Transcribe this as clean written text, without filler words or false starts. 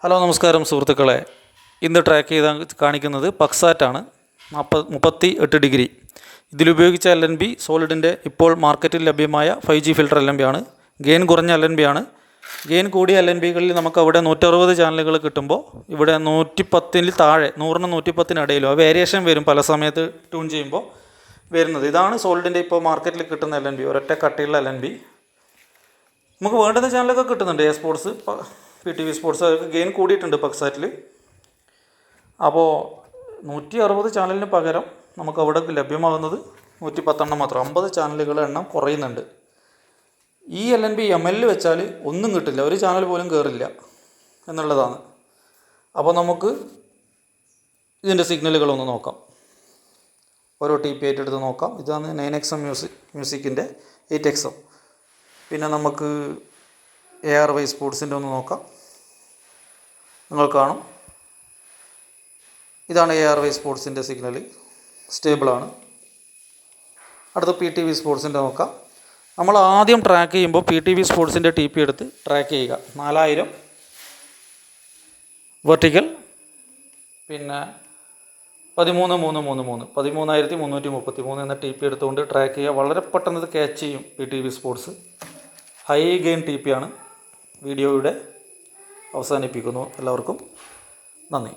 Hello നമസ്കാരം സുഹൃത്തുക്കളെ, ഇന്ന് ട്രാക്ക് ചെയ്ത് കാണിക്കുന്നത് പക്സാറ്റാണ്. 38 ഡിഗ്രി. ഇതിലുപയോഗിച്ച LNB സോളിഡിൻ്റെ ഇപ്പോൾ മാർക്കറ്റിൽ ലഭ്യമായ 5G ഫിൽട്ടർ LNB ആണ്. ഗെയിൻ കുറഞ്ഞ LNB ആണ്. ഗെയിൻ കൂടിയ LNBകളിൽ നമുക്ക് അവിടെ 160 ചാനലുകൾ കിട്ടുമ്പോൾ ഇവിടെ 110 താഴെ, 100-നും 110-നും ഇടയിലും ആ വേരിയേഷൻ വരും പല സമയത്ത് ട്യൂൺ ചെയ്യുമ്പോൾ വരുന്നത്. ഇതാണ് സോളിഡിൻ്റെ ഇപ്പോൾ മാർക്കറ്റിൽ കിട്ടുന്ന LNB, ഒരൊറ്റ കട്ടിയുള്ള LNB. നമുക്ക് വേണ്ടുന്ന ചാനലൊക്കെ കിട്ടുന്നുണ്ട്. സ്പോർട്സ്, PTV സ്പോർട്സ്, അതൊക്കെ ഗെയിൻ കൂടിയിട്ടുണ്ട് പക്സാറ്റിൽ. അപ്പോൾ 160 ചാനലിന് പകരം നമുക്ക് അവിടെ ലഭ്യമാകുന്നത് 110 മാത്രം. 50 ചാനലുകളുടെ എണ്ണം കുറയുന്നുണ്ട്. ഈ LNB ML വെച്ചാൽ ഒന്നും കിട്ടില്ല, ഒരു ചാനൽ പോലും കയറില്ല എന്നുള്ളതാണ്. അപ്പോൾ നമുക്ക് ഇതിൻ്റെ സിഗ്നലുകളൊന്ന് നോക്കാം. ഓരോ TP ആയിട്ട് എടുത്ത് നോക്കാം. ഇതാണ് 9XM മ്യൂസിക്കിൻ്റെ 8XM. പിന്നെ നമുക്ക് ARY സ്പോർട്സിൻ്റെ ഒന്ന് നോക്കാം. നിങ്ങൾ കാണും, ഇതാണ് ARY സ്പോർട്സിൻ്റെ സിഗ്നൽ, സ്റ്റേബിളാണ്. അടുത്ത PTV സ്പോർട്സിൻ്റെ നോക്കാം. നമ്മൾ ആദ്യം ട്രാക്ക് ചെയ്യുമ്പോൾ PTV സ്പോർട്സിൻ്റെ TP എടുത്ത് ട്രാക്ക് ചെയ്യുക. 4000 വെർട്ടിക്കൽ, പിന്നെ 13,333 13,333 എന്ന TP എടുത്തുകൊണ്ട് ട്രാക്ക് ചെയ്യുക. വളരെ പെട്ടെന്ന് ഇത് ക്യാച്ച് ചെയ്യും PTV sports. High gain TP ആണ്. വീഡിയോ ഇവിടെ അവസാനിപ്പിക്കുന്നു. എല്ലാവർക്കും നന്ദി.